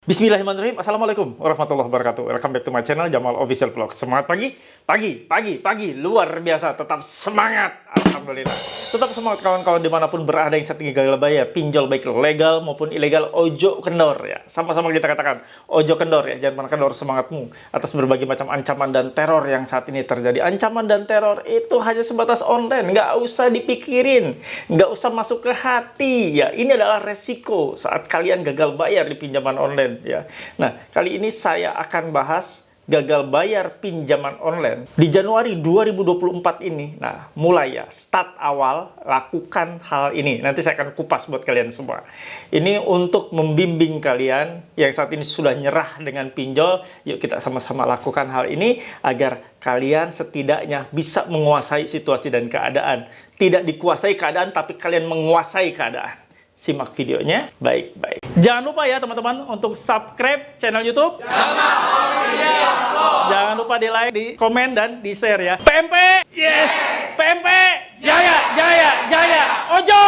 Bismillahirrahmanirrahim. Assalamualaikum warahmatullahi wabarakatuh. Welcome back to my channel, Jamal Official Vlog. Semangat pagi, luar biasa. Tetap semangat, alhamdulillah. Tetap semangat kawan-kawan dimanapun berada yang saat ini gagal bayar pinjol baik legal maupun ilegal, ojo kendor ya. Sama-sama kita katakan, ojo kendor ya. Jangan pernah kendor semangatmu atas berbagai macam ancaman dan teror yang saat ini terjadi. Ancaman dan teror itu hanya sebatas online, nggak usah dipikirin, nggak usah masuk ke hati ya. Ini adalah resiko saat kalian gagal bayar di pinjaman online. Ya. Nah, kali ini saya akan bahas gagal bayar pinjaman online di Januari 2024 ini. Nah, mulai ya, start awal, lakukan hal ini. Nanti saya akan kupas buat kalian semua. Ini untuk membimbing kalian yang saat ini sudah nyerah dengan pinjol. Yuk kita sama-sama lakukan hal ini agar kalian setidaknya bisa menguasai situasi dan keadaan. Tidak dikuasai keadaan, tapi kalian menguasai keadaan. Simak videonya baik-baik. Jangan lupa ya teman-teman untuk subscribe channel YouTube Jamal Official Vlog. Jangan lupa di like, di komen, dan di share ya. PMP, yes! PMP, jaya, jaya, jaya. Ojo!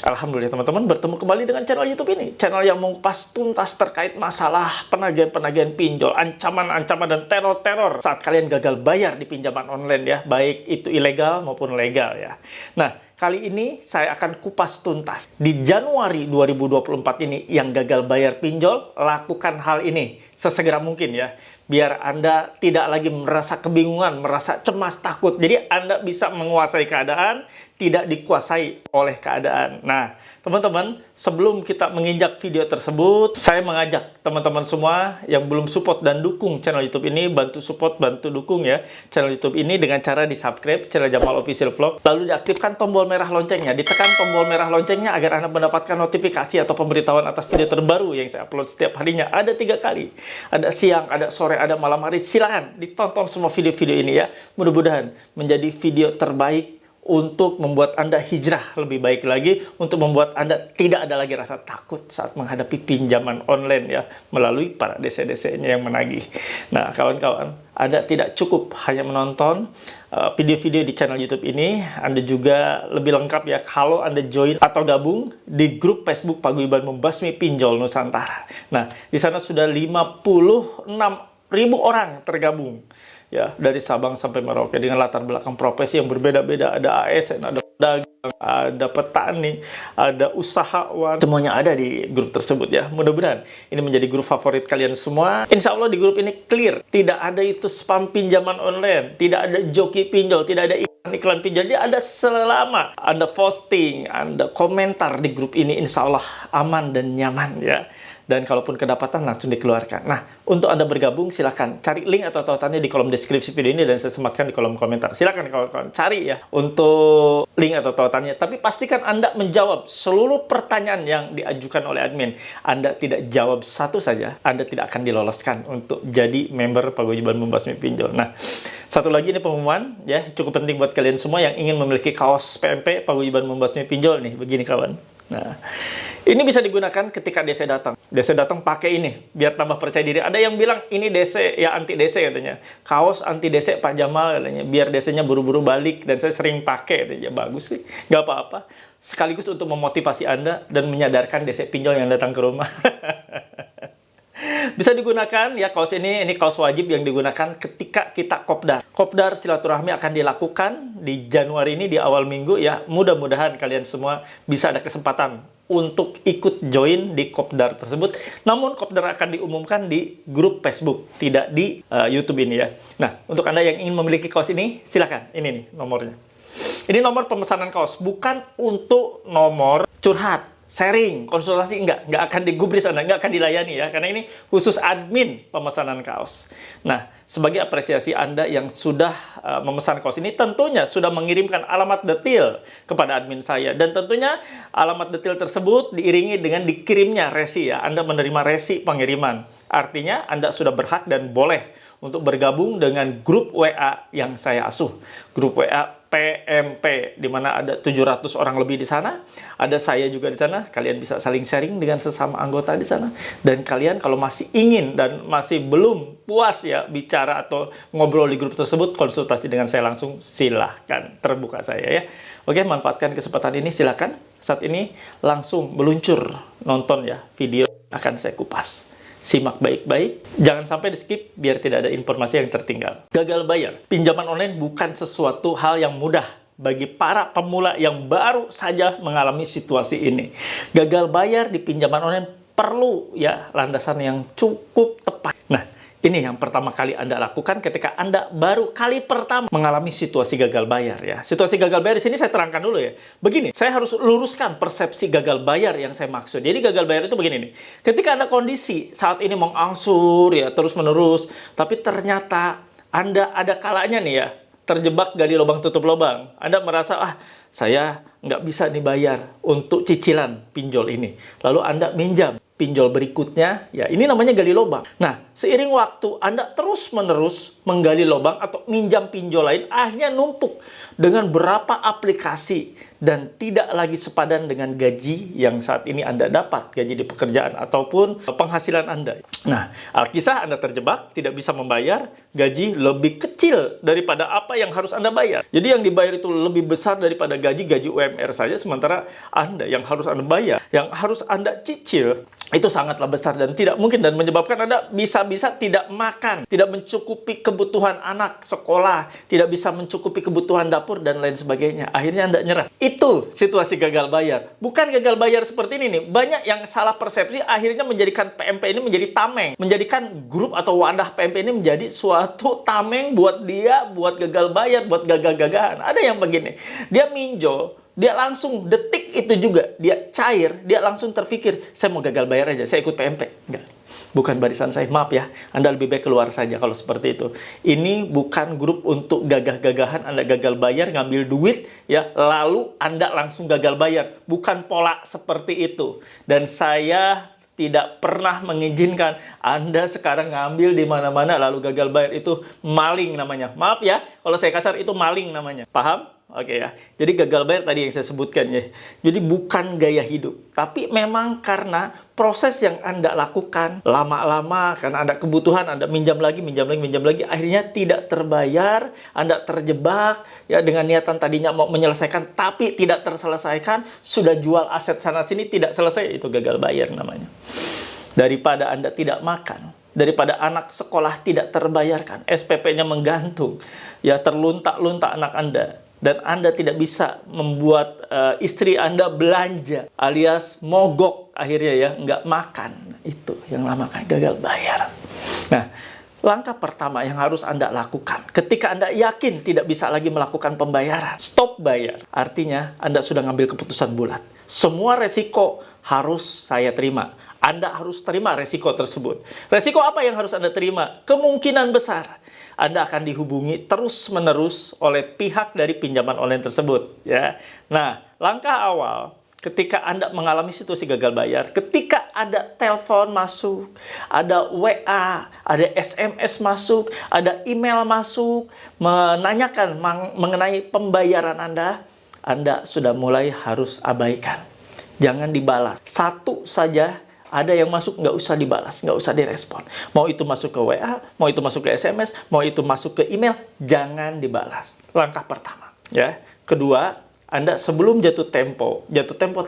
Alhamdulillah teman-teman, bertemu kembali dengan channel YouTube ini. Channel yang mengupas tuntas terkait masalah penagihan-penagihan pinjol, ancaman-ancaman dan teror-teror saat kalian gagal bayar di pinjaman online ya, baik itu ilegal maupun legal ya. Nah, kali ini saya akan kupas tuntas. Di Januari 2024 ini yang gagal bayar pinjol, lakukan hal ini sesegera mungkin ya. Biar Anda tidak lagi merasa kebingungan, merasa cemas, takut. Jadi Anda bisa menguasai keadaan, tidak dikuasai oleh keadaan. Nah, teman-teman, sebelum kita menginjak video tersebut, saya mengajak teman-teman semua yang belum support dan dukung channel YouTube ini, bantu support, bantu dukung ya channel YouTube ini dengan cara di-subscribe channel Jamal Official Vlog, lalu diaktifkan tombol merah loncengnya, ditekan tombol merah loncengnya agar Anda mendapatkan notifikasi atau pemberitahuan atas video terbaru yang saya upload setiap harinya. Ada 3 kali, ada siang, ada sore, ada malam hari. Silakan ditonton semua video-video ini ya. Mudah-mudahan menjadi video terbaik untuk membuat Anda hijrah lebih baik lagi, untuk membuat Anda tidak ada lagi rasa takut saat menghadapi pinjaman online ya, melalui para DC-DC-nya yang menagih. Nah, kawan-kawan, Anda tidak cukup hanya menonton video-video di channel YouTube ini, Anda juga lebih lengkap ya kalau Anda join atau gabung di grup Facebook Paguyuban Membasmi Pinjol Nusantara. Nah, di sana sudah 56.000 orang tergabung. Ya, dari Sabang sampai Merauke dengan latar belakang profesi yang berbeda-beda. Ada ASN, ada pedagang, ada petani, ada usahawan. Semuanya ada di grup tersebut ya. Mudah-mudahan ini menjadi grup favorit kalian semua. Insya Allah di grup ini clear. Tidak ada itu spam pinjaman online. Tidak ada joki pinjol. Tidak ada iklan pinjol. Jadi ada selama Anda posting, Anda komentar di grup ini, insya Allah aman dan nyaman ya. Dan kalaupun kedapatan langsung dikeluarkan. Nah, untuk Anda bergabung silahkan cari link atau tautannya di kolom deskripsi video ini dan saya sematkan di kolom komentar. Silahkan kawan-kawan cari ya untuk link atau tautannya. Tapi pastikan Anda menjawab seluruh pertanyaan yang diajukan oleh admin. Anda tidak jawab satu saja, Anda tidak akan diloloskan untuk jadi member Paguyuban Membasmi Pinjol. Nah, satu lagi ini pengumuman ya, cukup penting buat kalian semua yang ingin memiliki kaos PMP Paguyuban Membasmi Pinjol nih, begini kawan. Nah, ini bisa digunakan ketika DC datang. DC datang pakai ini, biar tambah percaya diri. Ada yang bilang ini DC, ya anti DC katanya. Kaos anti DC Pak Jamal katanya, biar DC-nya buru-buru balik. Dan saya sering pakai, katanya. Bagus sih, nggak apa-apa. Sekaligus untuk memotivasi Anda dan menyadarkan DC pinjol yang datang ke rumah. Bisa digunakan ya kaos ini kaos wajib yang digunakan ketika kita kopdar. Kopdar silaturahmi akan dilakukan di Januari ini di awal minggu ya. Mudah-mudahan kalian semua bisa ada kesempatan untuk ikut join di kopdar tersebut. Namun kopdar akan diumumkan di grup Facebook, tidak di YouTube ini ya. Nah, untuk Anda yang ingin memiliki kaos ini, silakan. Ini nih nomornya. Ini nomor pemesanan kaos, bukan untuk nomor curhat, sharing, konsultasi, nggak akan digubris Anda, nggak akan dilayani ya, karena ini khusus admin pemesanan kaos. Nah, sebagai apresiasi Anda yang sudah memesan kaos ini, tentunya sudah mengirimkan alamat detail kepada admin saya, dan tentunya alamat detail tersebut diiringi dengan dikirimnya resi ya, Anda menerima resi pengiriman. Artinya Anda sudah berhak dan boleh untuk bergabung dengan grup WA yang saya asuh, grup WA PMP, di mana ada 700 orang lebih di sana. Ada saya juga di sana. Kalian bisa saling sharing dengan sesama anggota di sana. Dan kalian kalau masih ingin dan masih belum puas ya bicara atau ngobrol di grup tersebut, konsultasi dengan saya langsung, silahkan. Terbuka saya ya. Oke, manfaatkan kesempatan ini, silahkan. Saat ini langsung meluncur nonton ya video akan saya kupas. Simak baik-baik, jangan sampai di-skip biar tidak ada informasi yang tertinggal. Gagal bayar. Pinjaman online bukan sesuatu hal yang mudah bagi para pemula yang baru saja mengalami situasi ini. Gagal bayar di pinjaman online perlu ya landasan yang cukup tepat. Nah, ini yang pertama kali Anda lakukan ketika Anda baru kali pertama mengalami situasi gagal bayar ya. Situasi gagal bayar di sini saya terangkan dulu ya. Begini, saya harus luruskan persepsi gagal bayar yang saya maksud. Jadi gagal bayar itu begini nih. Ketika Anda kondisi saat ini mengangsur ya terus-menerus, tapi ternyata Anda ada kalanya nih ya, terjebak gali lubang tutup lubang. Anda merasa, saya nggak bisa nih bayar untuk cicilan pinjol ini. Lalu Anda minjam pinjol berikutnya, ya ini namanya gali lubang. Nah, seiring waktu Anda terus-menerus menggali lubang atau minjam pinjol lain, akhirnya numpuk dengan berapa aplikasi dan tidak lagi sepadan dengan gaji yang saat ini Anda dapat, gaji di pekerjaan ataupun penghasilan Anda. Nah, alkisah Anda terjebak, tidak bisa membayar, gaji lebih kecil daripada apa yang harus Anda bayar. Jadi yang dibayar itu lebih besar daripada gaji UMR saja, sementara Anda yang harus Anda bayar, yang harus Anda cicil, itu sangatlah besar dan tidak mungkin, dan menyebabkan Anda bisa-bisa tidak makan, tidak mencukupi kebutuhan anak sekolah, tidak bisa mencukupi kebutuhan dapur dan lain sebagainya. Akhirnya Anda nyerah. Itu situasi gagal bayar. Bukan gagal bayar seperti ini nih. Banyak yang salah persepsi akhirnya menjadikan PMP ini menjadi tameng, menjadikan grup atau wadah PMP ini menjadi suatu tameng buat dia, buat gagal bayar, buat gagah-gagahan. Ada yang begini, dia minjol, dia langsung detik itu juga, dia cair, dia langsung terpikir, saya mau gagal bayar aja, saya ikut PMP. Enggak, bukan barisan saya, maaf ya, Anda lebih baik keluar saja kalau seperti itu. Ini bukan grup untuk gagah-gagahan, Anda gagal bayar, ngambil duit, ya, lalu Anda langsung gagal bayar. Bukan pola seperti itu. Dan saya tidak pernah mengizinkan Anda sekarang ngambil di mana-mana lalu gagal bayar. Itu maling namanya. Maaf ya, kalau saya kasar itu maling namanya. Paham? Oke ya. Jadi gagal bayar tadi yang saya sebutkan ya. Jadi bukan gaya hidup. Tapi memang karena proses yang Anda lakukan lama-lama, karena Anda kebutuhan, Anda minjam lagi, akhirnya tidak terbayar, Anda terjebak ya dengan niatan tadinya mau menyelesaikan tapi tidak terselesaikan, sudah jual aset sana sini tidak selesai, itu gagal bayar namanya. Daripada Anda tidak makan, daripada anak sekolah tidak terbayarkan, SPP-nya menggantung, ya terlunta-lunta anak Anda, dan Anda tidak bisa membuat istri Anda belanja, alias mogok akhirnya ya, nggak makan. Itu yang namanya gagal bayar. Nah, langkah pertama yang harus Anda lakukan ketika Anda yakin tidak bisa lagi melakukan pembayaran, stop bayar. Artinya Anda sudah ngambil keputusan bulat. Semua resiko harus saya terima. Anda harus terima resiko tersebut. Resiko apa yang harus Anda terima? Kemungkinan besar Anda akan dihubungi terus-menerus oleh pihak dari pinjaman online tersebut. Ya. Nah, langkah awal ketika Anda mengalami situasi gagal bayar, ketika ada telepon masuk, ada WA, ada SMS masuk, ada email masuk, menanyakan mengenai pembayaran Anda sudah mulai harus abaikan. Jangan dibalas. Satu saja. Ada yang masuk, nggak usah dibalas, nggak usah direspon. Mau itu masuk ke WA, mau itu masuk ke SMS, mau itu masuk ke email, jangan dibalas. Langkah pertama. Ya. Kedua, Anda sebelum jatuh tempo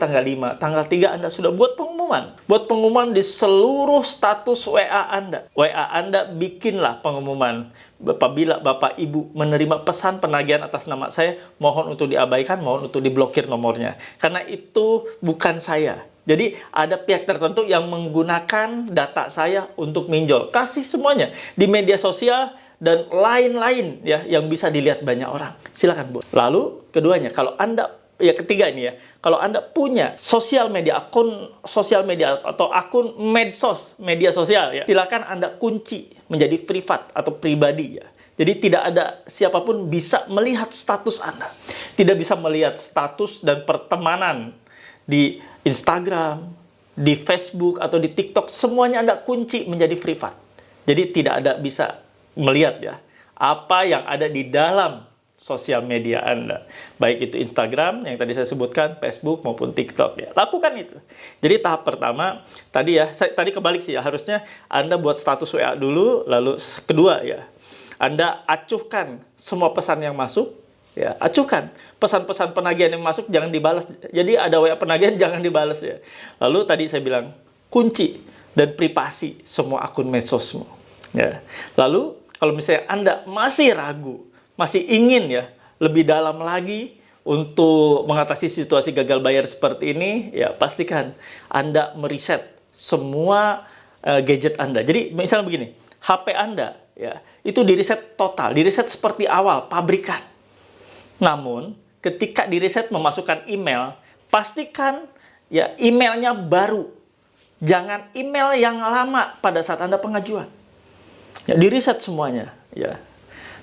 tanggal 5, tanggal 3 Anda sudah buat pengumuman. Buat pengumuman di seluruh status WA Anda. WA Anda bikinlah pengumuman. Apabila Bapak Ibu menerima pesan penagihan atas nama saya, mohon untuk diabaikan, mohon untuk diblokir nomornya. Karena itu bukan saya. Jadi ada pihak tertentu yang menggunakan data saya untuk minjol. Kasih semuanya di media sosial dan lain-lain ya yang bisa dilihat banyak orang. Silakan, Bu. Lalu keduanya, kalau Anda ketiga ini ya, kalau Anda punya sosial media, akun sosial media atau akun medsos, media sosial ya, silakan Anda kunci menjadi privat atau pribadi ya. Jadi tidak ada siapapun bisa melihat status Anda. Tidak bisa melihat status dan pertemanan di Instagram, di Facebook, atau di TikTok, semuanya Anda kunci menjadi privat. Jadi tidak ada bisa melihat ya apa yang ada di dalam sosial media Anda. Baik itu Instagram, yang tadi saya sebutkan, Facebook, maupun TikTok ya. Lakukan itu. Jadi tahap pertama, tadi kebalik sih ya, harusnya Anda buat status WA dulu, lalu kedua ya, Anda acuhkan semua pesan yang masuk, ya, acuhkan pesan-pesan penagihan yang masuk, jangan dibalas. Jadi ada WA penagihan jangan dibalas ya. Lalu tadi saya bilang kunci dan privasi semua akun medsosmu. Ya. Lalu, kalau misalnya Anda masih ragu, masih ingin ya lebih dalam lagi untuk mengatasi situasi gagal bayar seperti ini, ya pastikan Anda meriset semua gadget Anda. Jadi, misalnya begini, HP Anda ya itu diriset total, diriset seperti awal, pabrikan. Namun, ketika diriset memasukkan email, pastikan ya emailnya baru. Jangan email yang lama pada saat Anda pengajuan. Ya, diriset semuanya. Ya.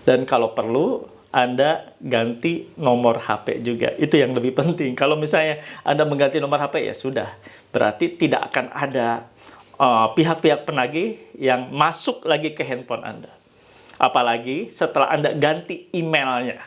Dan kalau perlu, Anda ganti nomor HP juga. Itu yang lebih penting. Kalau misalnya Anda mengganti nomor HP, ya sudah. Berarti tidak akan ada pihak-pihak penagih yang masuk lagi ke handphone Anda. Apalagi setelah Anda ganti emailnya.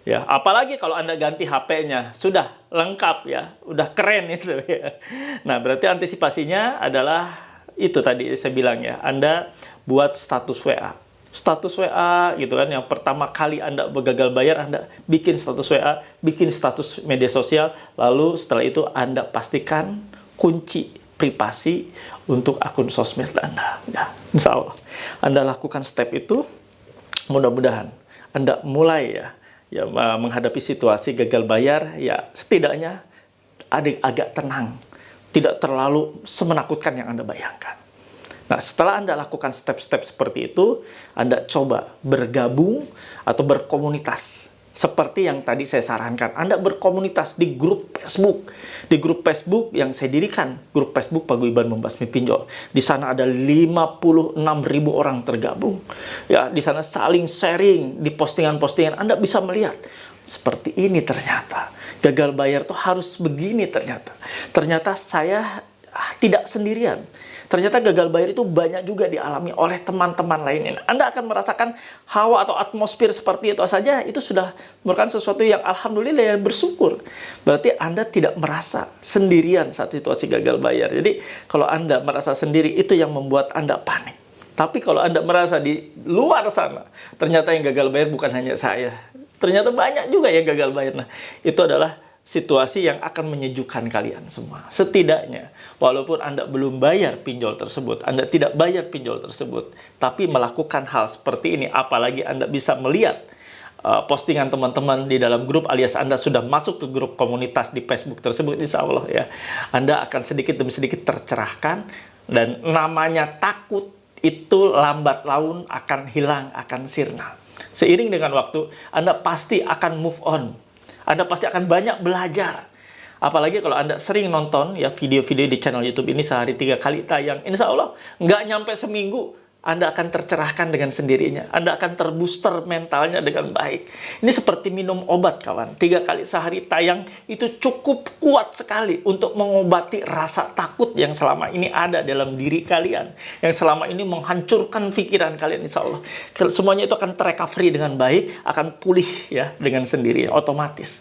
Ya, apalagi kalau Anda ganti HP-nya, sudah lengkap ya, udah keren itu ya. Nah, berarti antisipasinya adalah itu tadi saya bilang ya, Anda buat status WA. Status WA gitu kan, yang pertama kali Anda gagal bayar, Anda bikin status WA, bikin status media sosial, lalu setelah itu Anda pastikan kunci privasi untuk akun sosmed Anda. Ya, insya Allah. Anda lakukan step itu, mudah-mudahan Anda mulai ya menghadapi situasi gagal bayar, ya setidaknya agak tenang, tidak terlalu semenakutkan yang Anda bayangkan. Nah, setelah Anda lakukan step-step seperti itu, Anda coba bergabung atau berkomunitas. Seperti yang tadi saya sarankan, Anda berkomunitas di grup Facebook. Di grup Facebook yang saya dirikan, grup Facebook Paguyuban Membasmi Pinjol. Di sana ada 56.000 orang tergabung. Ya, di sana saling sharing di postingan-postingan. Anda bisa melihat seperti ini ternyata. Gagal bayar tuh harus begini ternyata. Ternyata saya tidak sendirian. Ternyata gagal bayar itu banyak juga dialami oleh teman-teman lainnya. Anda akan merasakan hawa atau atmosfer seperti itu saja, itu sudah merupakan sesuatu yang alhamdulillah, yang bersyukur. Berarti Anda tidak merasa sendirian saat situasi gagal bayar. Jadi kalau Anda merasa sendiri, itu yang membuat Anda panik. Tapi kalau Anda merasa di luar sana, ternyata yang gagal bayar bukan hanya saya. Ternyata banyak juga yang gagal bayar. Nah, itu adalah situasi yang akan menyejukkan kalian semua. Setidaknya, walaupun Anda belum bayar pinjol tersebut, Anda tidak bayar pinjol tersebut, tapi melakukan hal seperti ini, apalagi Anda bisa melihat postingan teman-teman di dalam grup, alias Anda sudah masuk ke grup komunitas di Facebook tersebut, insya Allah ya, Anda akan sedikit demi sedikit tercerahkan, dan namanya takut itu lambat laun akan hilang, akan sirna. Seiring dengan waktu, Anda pasti akan move on. Anda pasti akan banyak belajar. Apalagi kalau Anda sering nonton ya video-video di channel YouTube ini sehari 3 kali tayang. Insya Allah nggak nyampe seminggu Anda akan tercerahkan dengan sendirinya. Anda akan terbooster mentalnya dengan baik. Ini seperti minum obat kawan. 3 kali sehari tayang itu cukup kuat sekali untuk mengobati rasa takut yang selama ini ada dalam diri kalian. Yang selama ini menghancurkan pikiran kalian, insya Allah. Semuanya itu akan terrecovery dengan baik, akan pulih ya dengan sendirinya, otomatis.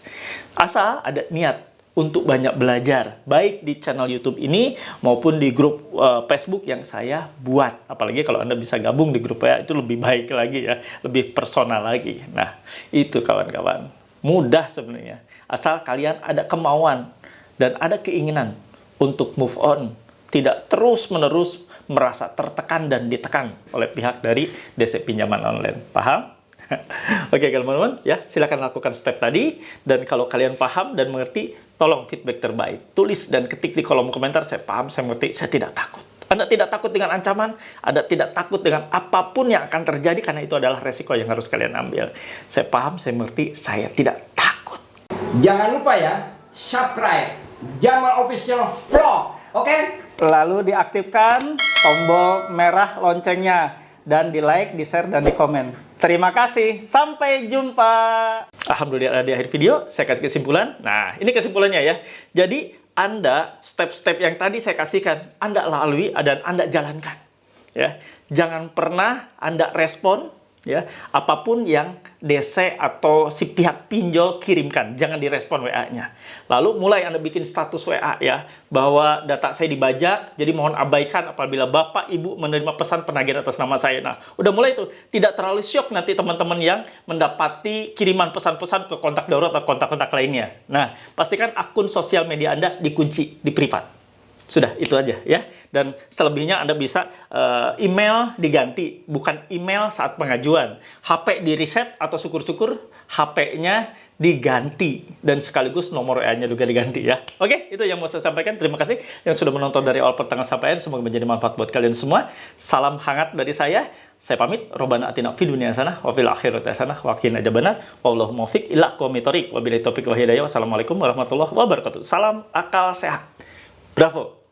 Asal ada niat untuk banyak belajar, baik di channel YouTube ini maupun di grup Facebook yang saya buat. Apalagi kalau Anda bisa gabung di grup ya, itu lebih baik lagi ya, lebih personal lagi. Nah, itu kawan-kawan. Mudah sebenarnya. Asal kalian ada kemauan dan ada keinginan untuk move on. Tidak terus-menerus merasa tertekan dan ditekan oleh pihak dari DC Pinjaman Online. Paham? Oke teman-teman, ya silakan lakukan step tadi, dan kalau kalian paham dan mengerti, tolong feedback terbaik. Tulis dan ketik di kolom komentar, saya paham, saya mengerti, saya tidak takut. Anda tidak takut dengan ancaman, Anda tidak takut dengan apapun yang akan terjadi, karena itu adalah resiko yang harus kalian ambil. Saya paham, saya mengerti, saya tidak takut. Jangan lupa ya, subscribe Jamal Official Vlog, oke? Lalu diaktifkan tombol merah loncengnya, dan di like, di share, dan di komen. Terima kasih, sampai jumpa. Alhamdulillah, di akhir video saya kasih kesimpulan. Nah, ini kesimpulannya ya. Jadi Anda step-step yang tadi saya kasihkan, Anda lalui dan Anda jalankan. Ya, jangan pernah Anda respon ya apapun yang DC atau si pihak pinjol kirimkan, jangan direspon WA-nya. Lalu mulai Anda bikin status WA ya, bahwa data saya dibajak, jadi mohon abaikan apabila Bapak Ibu menerima pesan penagihan atas nama saya. Nah, udah mulai itu, tidak terlalu syok nanti teman-teman yang mendapati kiriman pesan-pesan ke kontak darurat atau kontak-kontak lainnya. Nah, pastikan akun sosial media Anda dikunci, di privat. Sudah, itu aja ya. Dan selebihnya Anda bisa email diganti, bukan email saat pengajuan. HP di reset atau syukur-syukur HP-nya diganti. Dan sekaligus nomor WA-nya juga diganti ya. Oke, itu yang mau saya sampaikan. Terima kasih yang sudah menonton dari awal pertengahan sampai akhir. Semoga menjadi manfaat buat kalian semua. Salam hangat dari saya. Saya pamit. Robbana atina fid dunya hasanah wa fil akhirati hasanah wa qina adzabannar. Wallahu muwaffiq ila aqwamit thoriq. Wabillahi taufiq wa hidayah. Wassalamualaikum warahmatullahi wabarakatuh. Salam akal sehat. Bravo.